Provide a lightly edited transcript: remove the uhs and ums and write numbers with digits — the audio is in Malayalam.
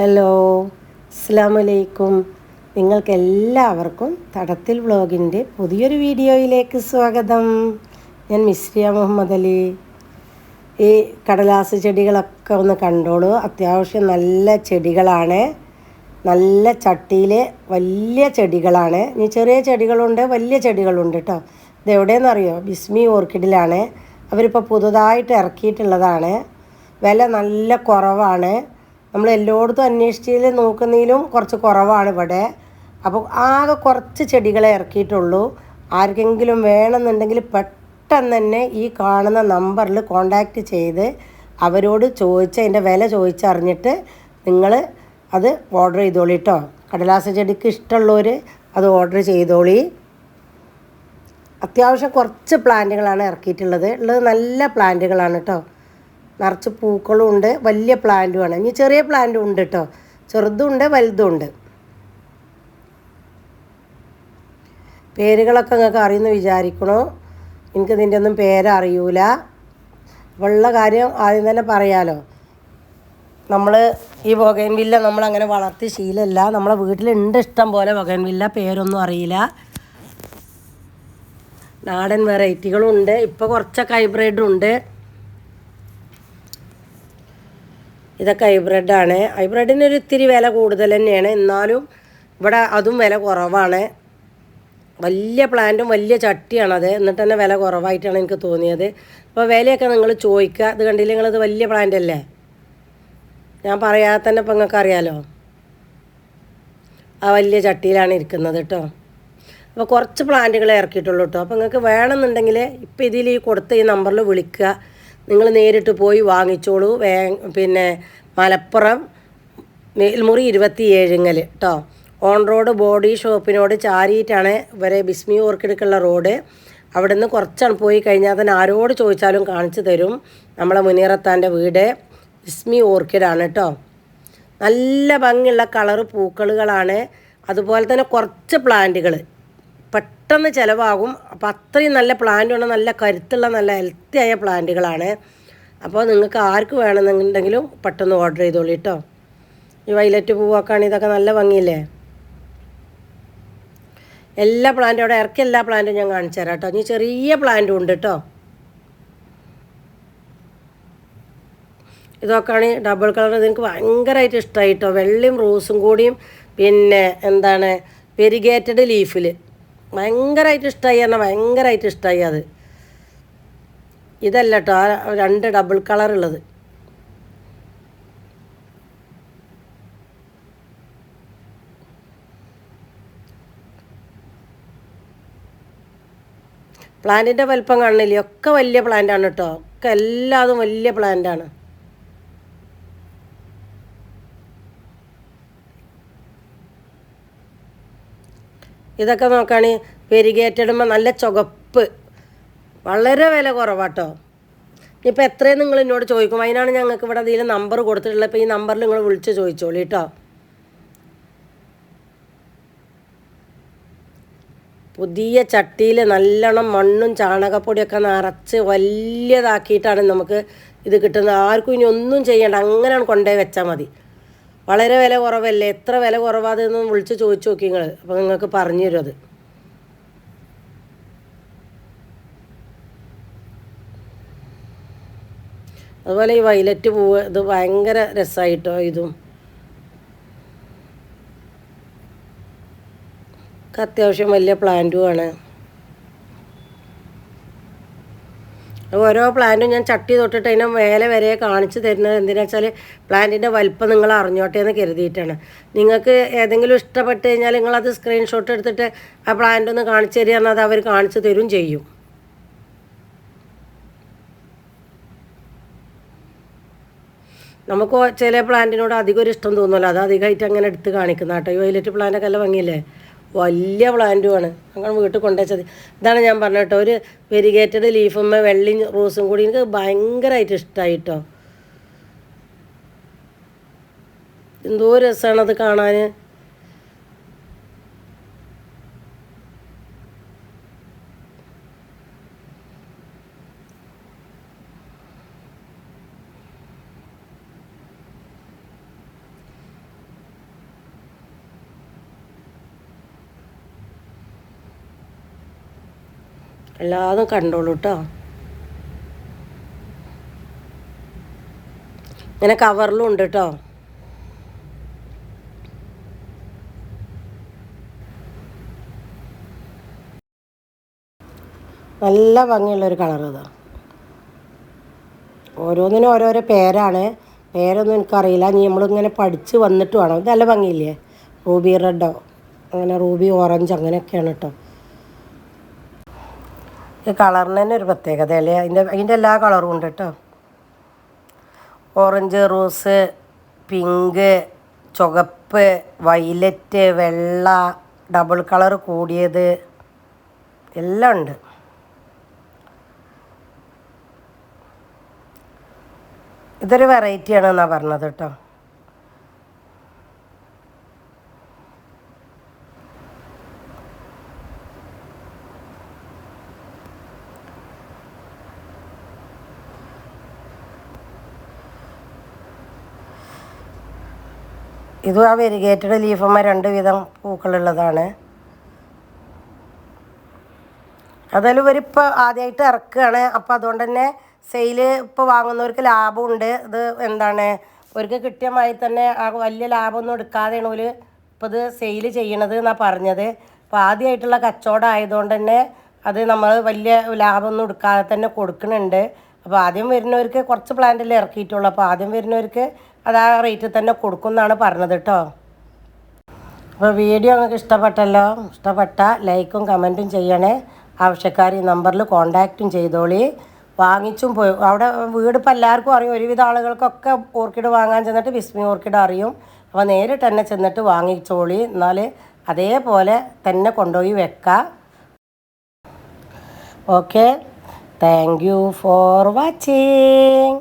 ഹലോ, അസ്സലാമലൈക്കും. നിങ്ങൾക്കെല്ലാവർക്കും തടത്തിൽ വ്ളോഗിൻ്റെ പുതിയൊരു വീഡിയോയിലേക്ക് സ്വാഗതം. ഞാൻ മിസ്രിയ മുഹമ്മദ് അലി. ഈ കടലാസ് ചെടികളൊക്കെ ഒന്ന് കണ്ടോളൂ. അത്യാവശ്യം നല്ല ചെടികളാണ്. നല്ല ചട്ടിയിൽ വലിയ ചെടികളാണ്. ഇനി ചെറിയ ചെടികളുണ്ട്, വലിയ ചെടികളുണ്ട് കേട്ടോ. ഇതെവിടെയെന്നറിയോ? ബിസ്മി ഓർക്കിഡിലാണ്. അവരിപ്പോൾ പുതുതായിട്ട് ഇറക്കിയിട്ടുള്ളതാണ്. വില നല്ല കുറവാണ്. നമ്മൾ എല്ലായിടത്തും അന്വേഷിച്ചതിൽ നോക്കുന്നതിലും കുറച്ച് കുറവാണ് ഇവിടെ. അപ്പോൾ ആകെ കുറച്ച് ചെടികളെ ഇറക്കിയിട്ടുള്ളൂ. ആർക്കെങ്കിലും വേണമെന്നുണ്ടെങ്കിൽ പെട്ടെന്ന് തന്നെ ഈ കാണുന്ന നമ്പറിൽ കോണ്ടാക്റ്റ് ചെയ്ത് അവരോട് ചോദിച്ച് അതിൻ്റെ വില ചോദിച്ചറിഞ്ഞിട്ട് നിങ്ങൾ അത് ഓർഡർ ചെയ്തോളി കേട്ടോ. കടലാസ് ചെടിക്ക് ഇഷ്ടമുള്ളവർ അത് ഓർഡർ ചെയ്തോളി. അത്യാവശ്യം കുറച്ച് പ്ലാന്റുകളാണ് ഇറക്കിയിട്ടുള്ളത്. നല്ല പ്ലാന്റുകളാണ് കേട്ടോ. നിറച്ച് പൂക്കളും ഉണ്ട്, വലിയ പ്ലാന്റുമാണ്. ഇനി ചെറിയ പ്ലാന്റും ഉണ്ട് കേട്ടോ. ചെറുതുണ്ട്, വലുതുണ്ട്. പേരുകളൊക്കെ നിങ്ങൾക്ക് അറിയുമെന്ന് വിചാരിക്കണോ? എനിക്ക് ഇതിൻ്റെ ഒന്നും പേരറിയൂല. ഉള്ള കാര്യം ആദ്യം തന്നെ പറയാലോ. നമ്മൾ ഈ ബൊഗൈൻവില്ല നമ്മളങ്ങനെ വളർത്തി ശീലമില്ല. നമ്മളെ വീട്ടിലുണ്ട് ഇഷ്ടം പോലെ ബൊഗൈൻവില്ല. പേരൊന്നും അറിയില്ല. നാടൻ വെറൈറ്റികളും ഉണ്ട്. ഇപ്പോൾ കുറച്ചൊക്കെ ഹൈബ്രിഡും ഉണ്ട്. ഇതൊക്കെ ഹൈബ്രിഡാണ്. ഹൈബ്രിഡിനൊരു ഇത്തിരി വില കൂടുതൽ തന്നെയാണ്. എന്നാലും ഇവിടെ അതും വില കുറവാണ്. വലിയ പ്ലാന്റും വലിയ ചട്ടിയാണത്. എന്നിട്ട് തന്നെ വില കുറവായിട്ടാണ് എനിക്ക് തോന്നിയത്. അപ്പോൾ വിലയൊക്കെ നിങ്ങൾ ചോദിക്കുക. ഇത് കണ്ടില്ല നിങ്ങളിത് വലിയ പ്ലാന്റ് അല്ലേ? ഞാൻ പറയാതെ തന്നെ ഇപ്പം നിങ്ങൾക്ക് അറിയാലോ. ആ വലിയ ചട്ടിയിലാണ് ഇരിക്കുന്നത് കേട്ടോ. അപ്പോൾ കുറച്ച് പ്ലാന്റുകളെ ഇറക്കിയിട്ടുള്ളൂ കേട്ടോ. അപ്പോൾ നിങ്ങൾക്ക് വേണമെന്നുണ്ടെങ്കിൽ ഇപ്പോൾ ഇതിൽ ഈ കൊടുത്ത ഈ നമ്പറിൽ വിളിക്കുക. നിങ്ങൾ നേരിട്ട് പോയി വാങ്ങിച്ചോളൂ. പിന്നെ മലപ്പുറം മേൽമുറി 27 കേട്ടോ. ഓൺ റോഡ് ബോഡി ഷോപ്പിനോട് ചാരിയിട്ടാണ് ഇവരെ ബിസ്മി ഓർക്കിഡുക്കുള്ള റോഡ്. അവിടെ നിന്ന് കുറച്ചാണ് പോയി കഴിഞ്ഞാൽ തന്നെ ആരോട് ചോദിച്ചാലും കാണിച്ചു തരും. നമ്മളെ മുനീറത്താൻ്റെ വീട് ബിസ്മി ഓർക്കിഡാണ് കേട്ടോ. നല്ല ഭംഗിയുള്ള കളറ് പൂക്കളുകളാണ്. അതുപോലെ തന്നെ കുറച്ച് പ്ലാന്റുകൾ പെട്ടെന്ന് ചിലവാകും. അപ്പോൾ അത്രയും നല്ല പ്ലാന്റാണ്. നല്ല കരുത്തുള്ള നല്ല ഹെൽത്തി ആയ പ്ലാന്റുകളാണ്. അപ്പോൾ നിങ്ങൾക്ക് ആർക്ക് വേണമെന്നുണ്ടെങ്കിലും പെട്ടെന്ന് ഓർഡർ ചെയ്തോളൂ കേട്ടോ. ഈ വയലറ്റ് പൂവൊക്കെയാണ്. ഇതൊക്കെ നല്ല ഭംഗിയില്ലേ? എല്ലാ പ്ലാന്റും അവിടെ ഇറക്കി എല്ലാ പ്ലാന്റും ഞാൻ കാണിച്ചു തരാം കേട്ടോ. ഇനി ചെറിയ പ്ലാന്റും ഉണ്ട് കേട്ടോ. ഇതൊക്കെയാണ് ഡബിൾ കളർ. ഇതെനിക്ക് ഭയങ്കരമായിട്ട് ഇഷ്ടമായി കേട്ടോ. വെള്ളയും റോസും കൂടിയും പിന്നെ എന്താണ് വെരിഗേറ്റഡ് ലീഫിൽ ഭയങ്കരമായിട്ട് ഇഷ്ടമായി. പറഞ്ഞാൽ ഭയങ്കരമായിട്ട് ഇഷ്ടമായി അത്. ഇതല്ല കേട്ടോ, ആ 2 ഡബിൾ കളർ ഉള്ളത്. പ്ലാന്റിൻ്റെ വലിപ്പം കാണില്ലേ? ഒക്കെ വലിയ പ്ലാന്റാണ് കേട്ടോ. ഒക്കെ എല്ലാതും വലിയ പ്ലാന്റാണ്. ഇതൊക്കെ നോക്കുകയാണെങ്കിൽ വെരിഗേറ്റഡുമ്പോൾ നല്ല ചുവപ്പ്, വളരെ വില കുറവാട്ടോ. ഇപ്പോൾ എത്രയും നിങ്ങൾ എന്നോട് ചോദിക്കും. അതിനാണ് ഞങ്ങൾക്ക് ഇവിടെ അതിൽ നമ്പർ കൊടുത്തിട്ടുള്ളത്. ഇപ്പോൾ ഈ നമ്പറിൽ നിങ്ങൾ വിളിച്ച് ചോദിച്ചോളൂ കേട്ടോ. പുതിയ ചട്ടിയിൽ നല്ലോണം മണ്ണും ചാണകപ്പൊടിയൊക്കെ നിറച്ച് വലിയതാക്കിയിട്ടാണ് നമുക്ക് ഇത് കിട്ടുന്നത്. ആർക്കും ഇനി ഒന്നും ചെയ്യണ്ട, അങ്ങനെയാണ് കൊണ്ടുപോയി വെച്ചാൽ മതി. വളരെ വില കുറവല്ലേ? എത്ര വില കുറവാതെന്ന് വിളിച്ച് ചോദിച്ചു നോക്കി നിങ്ങൾ. അപ്പോൾ നിങ്ങൾക്ക് പറഞ്ഞു തരും അത്. അതുപോലെ ഈ വയലറ്റ് പൂവ് ഇത് ഭയങ്കര രസമായിട്ടോ. ഇതും അത്യാവശ്യം വലിയ പ്ലാന്റുമാണ്. ഓരോ പ്ലാന്റും ഞാൻ ചട്ടി തൊട്ടിട്ട് അതിനെ മേലെ വരെ കാണിച്ചു തരുന്നത് എന്തിനാ വെച്ചാൽ പ്ലാന്റിൻ്റെ വലിപ്പം നിങ്ങൾ അറിഞ്ഞോട്ടെ എന്ന് കരുതിയിട്ടാണ്. നിങ്ങൾക്ക് ഏതെങ്കിലും ഇഷ്ടപ്പെട്ട് കഴിഞ്ഞാൽ നിങ്ങളത് സ്ക്രീൻഷോട്ട് എടുത്തിട്ട് ആ പ്ലാന്റ് ഒന്ന് കാണിച്ചു തരിക എന്നാൽ അത് അവർ കാണിച്ചു തരും ചെയ്യും. നമുക്ക് ചില പ്ലാന്റിനോട് അധികം ഒരു ഇഷ്ടം തോന്നുമല്ലോ. അത് അധികമായിട്ട് അങ്ങനെ എടുത്ത് കാണിക്കുന്ന കേട്ടോ. ഈ വയലറ്റ് പ്ലാന്റൊക്കെ എല്ലാം ഭംഗിയില്ലേ? വലിയ പ്ലാന്റുമാണ്. അങ്ങനെ വീട്ടിൽ കൊണ്ടുവച്ചത്. ഇതാണ് ഞാൻ പറഞ്ഞ കേട്ടോ. ഒരു വെരിഗേറ്റഡ് ലീഫുമ്മ വെള്ളയും റോസും കൂടി എനിക്ക് ഭയങ്കരമായിട്ട് ഇഷ്ടമായി കേട്ടോ. എന്തോ രസമാണത് കാണാൻ. എല്ലാതും കണ്ടോളൂ കേട്ടോ. ഇങ്ങനെ കവറിലും ഉണ്ട് കേട്ടോ. നല്ല ഭംഗിയുള്ളൊരു കളർ ഇതാണ്. ഓരോന്നിനും ഓരോരോ പേരാണ്. പേരൊന്നും എനിക്കറിയില്ല. ഇനി നമ്മളിങ്ങനെ പഠിച്ച് വന്നിട്ട് വേണം. ഇത് നല്ല ഭംഗിയില്ലേ? റൂബി റെഡോ അങ്ങനെ റൂബി ഓറഞ്ച് അങ്ങനെയൊക്കെയാണ് കേട്ടോ. ഈ കളറിന് തന്നെ ഒരു പ്രത്യേകത അല്ലേ? അതിൻ്റെ എല്ലാ കളറും ഉണ്ട് കേട്ടോ. ഓറഞ്ച്, റോസ്, പിങ്ക്, ചുവപ്പ്, വയലറ്റ്, വെള്ള, ഡബിൾ കളർ കൂടിയത് എല്ലാം ഉണ്ട്. ഇതൊരു വെറൈറ്റിയാണെന്നാണ് പറഞ്ഞത് കേട്ടോ. ഇതും ആ വെരിഗേറ്റഡ് ലീഫന്മാർ 2 വീതം പൂക്കളുള്ളതാണ്. അതായാലും ഇവരിപ്പോൾ ആദ്യമായിട്ട് ഇറക്കുകയാണ്. അപ്പോൾ അതുകൊണ്ട് തന്നെ സെയിൽ ഇപ്പോൾ വാങ്ങുന്നവർക്ക് ലാഭമുണ്ട്. ഇത് എന്താണ് അവർക്ക് കിട്ടിയമായി തന്നെ വലിയ ലാഭമൊന്നും എടുക്കാതെയാണ് ഒരു ഇപ്പോൾ ഇത് സെയിൽ ചെയ്യണത് എന്നാണ് പറഞ്ഞത്. അപ്പോൾ ആദ്യമായിട്ടുള്ള കച്ചവടം ആയതുകൊണ്ട് തന്നെ അത് നമ്മൾ വലിയ ലാഭമൊന്നും എടുക്കാതെ തന്നെ കൊടുക്കുന്നുണ്ട്. അപ്പോൾ ആദ്യം വരുന്നവർക്ക് കുറച്ച് പ്ലാന്റിൽ ഇറക്കിയിട്ടുള്ളൂ. അപ്പോൾ ആദ്യം വരുന്നവർക്ക് അത് ആ റേറ്റിൽ തന്നെ കൊടുക്കും എന്നാണ് പറഞ്ഞത് കേട്ടോ. അപ്പോൾ വീഡിയോ നിങ്ങൾക്ക് ഇഷ്ടപ്പെട്ടല്ലോ. ഇഷ്ടപ്പെട്ട ലൈക്കും കമൻറ്റും ചെയ്യണേ. ആവശ്യക്കാർ ഈ നമ്പറിൽ കോൺടാക്റ്റും ചെയ്തോളി. വാങ്ങിച്ചും പോയി അവിടെ വീട് ഇപ്പോൾ എല്ലാവർക്കും അറിയും. ഒരുവിധ ആളുകൾക്കൊക്കെ ഓർക്കിഡ് വാങ്ങാൻ ചെന്നിട്ട് വിസ്മി ഓർക്കിഡ് അറിയും. അപ്പോൾ നേരിട്ട് തന്നെ ചെന്നിട്ട് വാങ്ങിച്ചോളി. എന്നാൽ അതേപോലെ തന്നെ കൊണ്ടുപോയി വെക്കാം. Okay, thank you for watching.